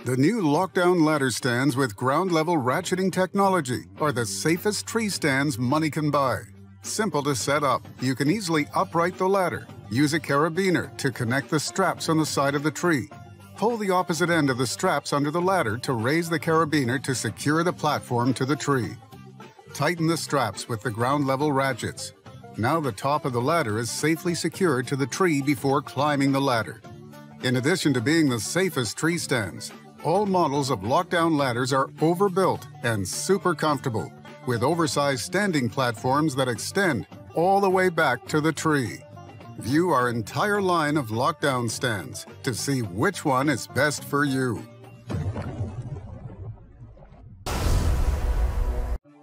The new lockdown ladder stands with ground-level ratcheting technology are the safest tree stands money can buy. Simple to set up, you can easily upright the ladder. Use a carabiner to connect the straps on the side of the tree. Pull the opposite end of the straps under the ladder to raise the carabiner to secure the platform to the tree. Tighten the straps with the ground-level ratchets. Now the top of the ladder is safely secured to the tree before climbing the ladder. In addition to being the safest tree stands, all models of lockdown ladders are overbuilt and super comfortable, with oversized standing platforms that extend all the way back to the tree. View our entire line of lockdown stands to see which one is best for you.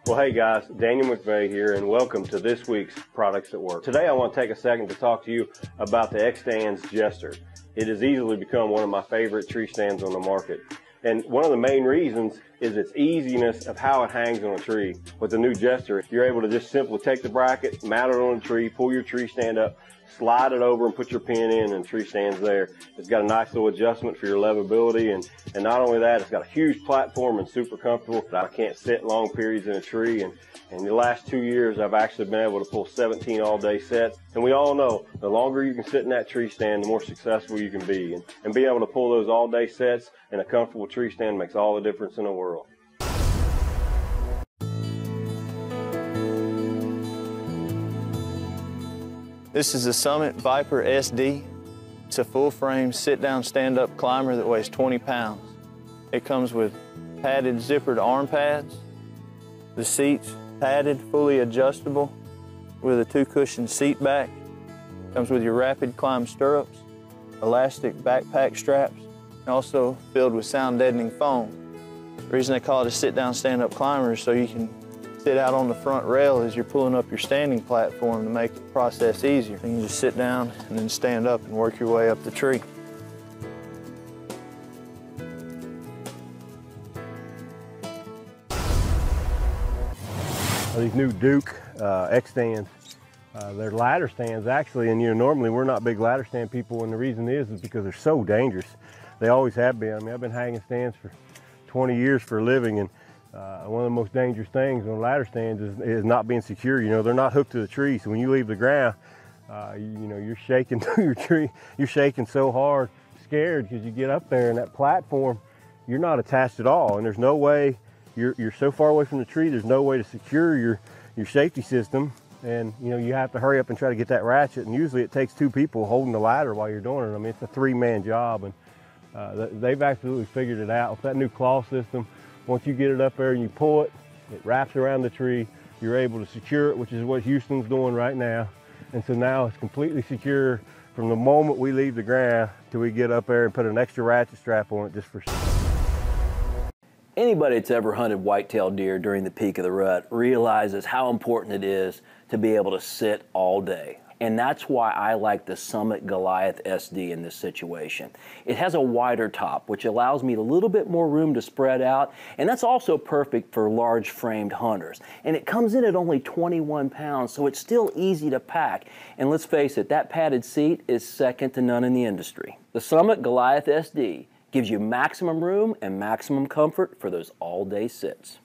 Well, hey guys, Daniel McVeigh here, and welcome to this week's Products at Work. Today I want to take a second to talk to you about the XTreme's Jester. It has easily become one of my favorite tree stands on the market. And one of the main reasons is its easiness of how it hangs on a tree. With the new Jester, you're able to just simply take the bracket, mount it on a tree, pull your tree stand up, slide it over and put your pin in, and the tree stands there. It's got a nice little adjustment for your levability, and not only that, it's got a huge platform and super comfortable. I can't sit long periods in a tree, and in the last 2 years, I've actually been able to pull 17 all-day sets. And we all know the longer you can sit in that tree stand, the more successful you can be. And being able to pull those all-day sets in a comfortable tree stand makes all the difference in the world. This is the Summit Viper SD. It's a full-frame sit-down stand-up climber that weighs 20 pounds. It comes with padded zippered arm pads. The seats padded, fully adjustable with a 2-cushion seat back. Comes with your rapid climb stirrups, elastic backpack straps, and also filled with sound deadening foam. The reason they call it a sit-down stand-up climber is so you can sit out on the front rail as you're pulling up your standing platform to make the process easier. You can just sit down and then stand up and work your way up the tree. These new Duke X stands, they're ladder stands actually, and normally we're not big ladder stand people, and the reason is because they're so dangerous. They always have been. I mean, I've been hanging stands for 20 years for a living, and one of the most dangerous things on ladder stands is not being secure. They're not hooked to the tree, so when you leave the ground, you're shaking through your tree. You're shaking so hard, scared, because you get up there and that platform, you're not attached at all, and there's no way. You're so far away from the tree, there's no way to secure your safety system, and you have to hurry up and try to get that ratchet, and usually it takes 2 people holding the ladder while you're doing it. I mean, it's a 3-man job, and they've absolutely figured it out. With that new claw system, once you get it up there and you pull it, it wraps around the tree, you're able to secure it, which is what Houston's doing right now. And so now it's completely secure from the moment we leave the ground till we get up there and put an extra ratchet strap on it just for safety. Anybody that's ever hunted white-tailed deer during the peak of the rut realizes how important it is to be able to sit all day. And that's why I like the Summit Goliath SD in this situation. It has a wider top, which allows me a little bit more room to spread out, and that's also perfect for large-framed hunters. And it comes in at only 21 pounds, so it's still easy to pack. And let's face it, that padded seat is second to none in the industry. The Summit Goliath SD gives you maximum room and maximum comfort for those all-day sits.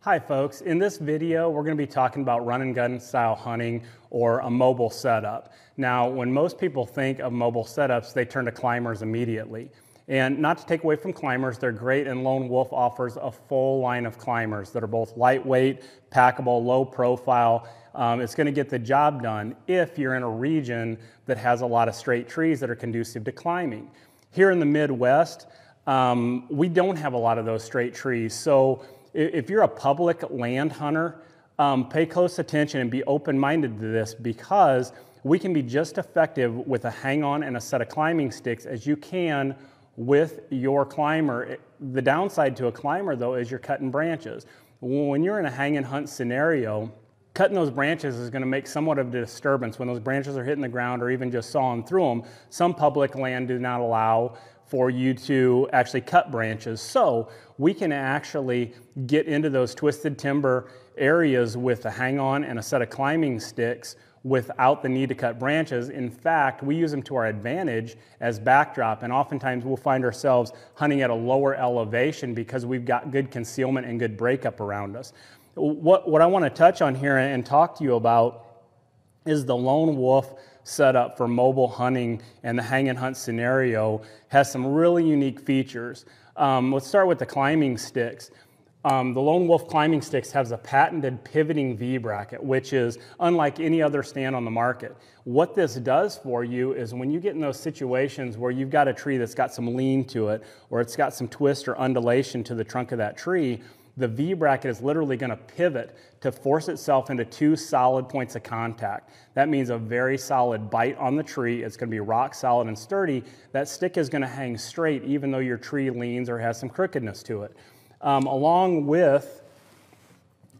Hi folks, in this video we're going to be talking about run and gun style hunting or a mobile setup. Now when most people think of mobile setups, they turn to climbers immediately. And not to take away from climbers, they're great, and Lone Wolf offers a full line of climbers that are both lightweight, packable, low profile. It's going to get the job done if you're in a region that has a lot of straight trees that are conducive to climbing. Here in the Midwest, we don't have a lot of those straight trees. So if you're a public land hunter, pay close attention and be open-minded to this, because we can be just effective with a hang-on and a set of climbing sticks as you can with your climber. The downside to a climber, though, is you're cutting branches. When you're in a hang and hunt scenario, cutting those branches is going to make somewhat of a disturbance when those branches are hitting the ground or even just sawing through them. Some public land do not allow for you to actually cut branches. So we can actually get into those twisted timber areas with a hang-on and a set of climbing sticks without the need to cut branches. In fact, we use them to our advantage as backdrop, and oftentimes we'll find ourselves hunting at a lower elevation because we've got good concealment and good breakup around us. What I want to touch on here and talk to you about is the lone wolf setup for mobile hunting, and the hang and hunt scenario has some really unique features. Let's start with the climbing sticks. The Lone Wolf climbing sticks has a patented pivoting V-bracket, which is unlike any other stand on the market. What this does for you is when you get in those situations where you've got a tree that's got some lean to it, or it's got some twist or undulation to the trunk of that tree, the V-bracket is literally going to pivot to force itself into two solid points of contact. That means a very solid bite on the tree. It's going to be rock solid and sturdy. That stick is going to hang straight even though your tree leans or has some crookedness to it. Along with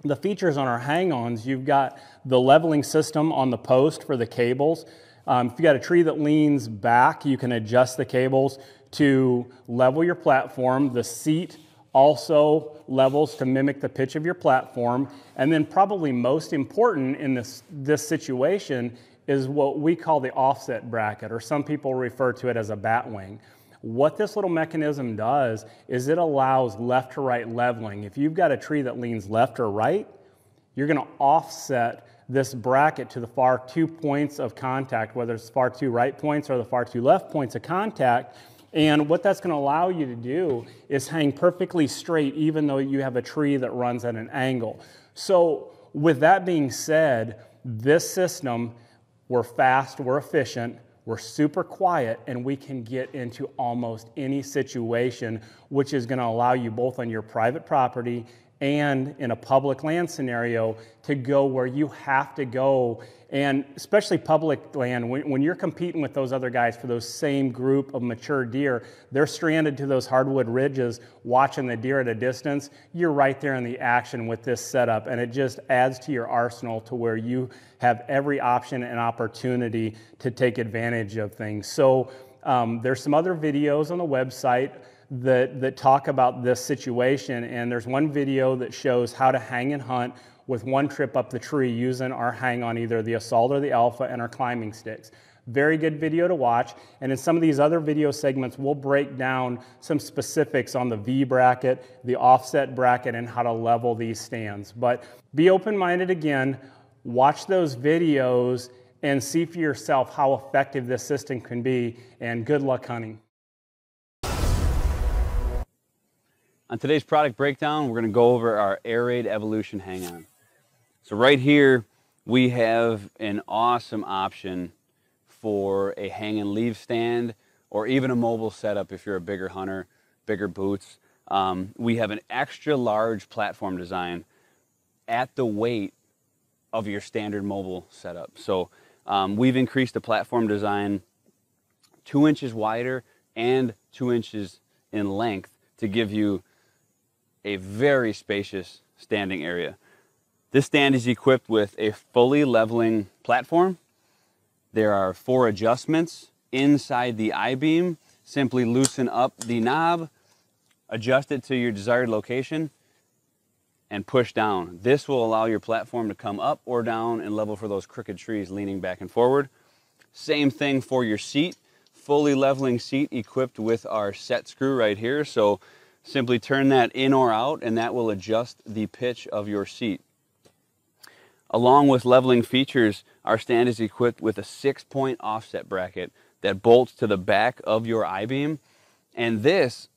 the features on our hang-ons, you've got the leveling system on the post for the cables. If you've got a tree that leans back, you can adjust the cables to level your platform. The seat also levels to mimic the pitch of your platform. And then probably most important in this situation is what we call the offset bracket, or some people refer to it as a bat wing. What this little mechanism does is it allows left to right leveling. If you've got a tree that leans left or right, you're going to offset this bracket to the far two points of contact, whether it's the far two right points or the far two left points of contact. And what that's going to allow you to do is hang perfectly straight even though you have a tree that runs at an angle. So with that being said, this system, we're fast, we're efficient, we're super quiet, and we can get into almost any situation, which is going to allow you both on your private property and in a public land scenario to go where you have to go. And especially public land, when you're competing with those other guys for those same group of mature deer, they're stranded to those hardwood ridges watching the deer at a distance. You're right there in the action with this setup, and it just adds to your arsenal to where you have every option and opportunity to take advantage of things. So there's some other videos on the website that talk about this situation, and there's one video that shows how to hang and hunt with one trip up the tree using our hang on either the Assault or the Alpha and our climbing sticks. Very good video to watch, and in some of these other video segments we'll break down some specifics on the V bracket, the offset bracket, and how to level these stands. But be open-minded again, watch those videos and see for yourself how effective this system can be, and good luck hunting. On today's product breakdown, we're going to go over our Air Raid Evolution hang-on. So right here, we have an awesome option for a hang and leave stand, or even a mobile setup if you're a bigger hunter, bigger boots. We have an extra large platform design at the weight of your standard mobile setup. So we've increased the platform design 2 inches wider and 2 inches in length to give you a very spacious standing area. This stand is equipped with a fully leveling platform. There are 4 adjustments inside the I-beam. Simply loosen up the knob, adjust it to your desired location, and push down. This will allow your platform to come up or down and level for those crooked trees leaning back and forward. Same thing for your seat. Fully leveling seat equipped with our set screw right here. So simply turn that in or out, and that will adjust the pitch of your seat. Along with leveling features, our stand is equipped with a 6-point offset bracket that bolts to the back of your I-beam, and this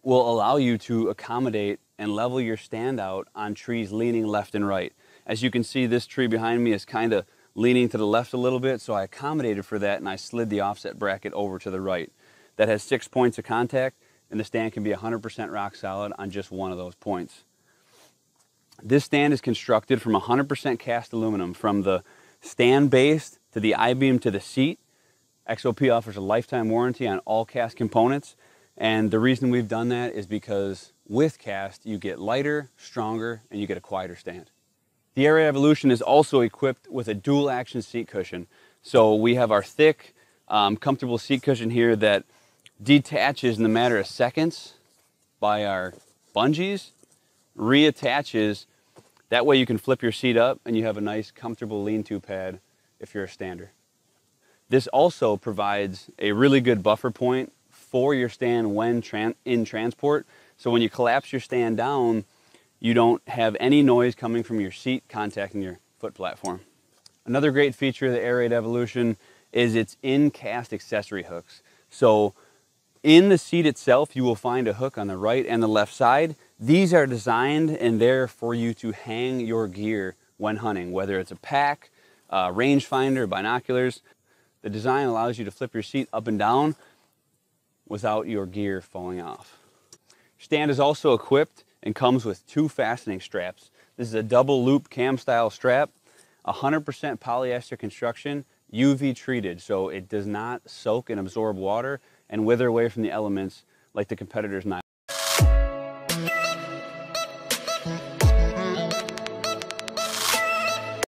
will allow you to accommodate and level your stand out on trees leaning left and right. As you can see, this tree behind me is kind of leaning to the left a little bit, so I accommodated for that and I slid the offset bracket over to the right. That has 6 points of contact, and the stand can be 100% rock solid on just one of those points. This stand is constructed from 100% cast aluminum, from the stand base to the I-beam to the seat. XOP offers a lifetime warranty on all cast components, and the reason we've done that is because with cast you get lighter, stronger, and you get a quieter stand. The Air Raid Evolution is also equipped with a dual action seat cushion. So we have our thick, comfortable seat cushion here that detaches in a matter of seconds by our bungees, reattaches That way you can flip your seat up and you have a nice comfortable lean-to pad if you're a stander. This also provides a really good buffer point for your stand when in transport. So when you collapse your stand down, you don't have any noise coming from your seat contacting your foot platform. Another great feature of the Air Raid Evolution is its in-cast accessory hooks. So in the seat itself, you will find a hook on the right and the left side. These are designed and there for you to hang your gear when hunting, whether it's a pack, rangefinder, binoculars. The design allows you to flip your seat up and down without your gear falling off. Stand is also equipped and comes with 2 fastening straps. This is a double loop cam style strap, 100% polyester construction, UV treated, so it does not soak and absorb water and wither away from the elements like the competitor's nylon.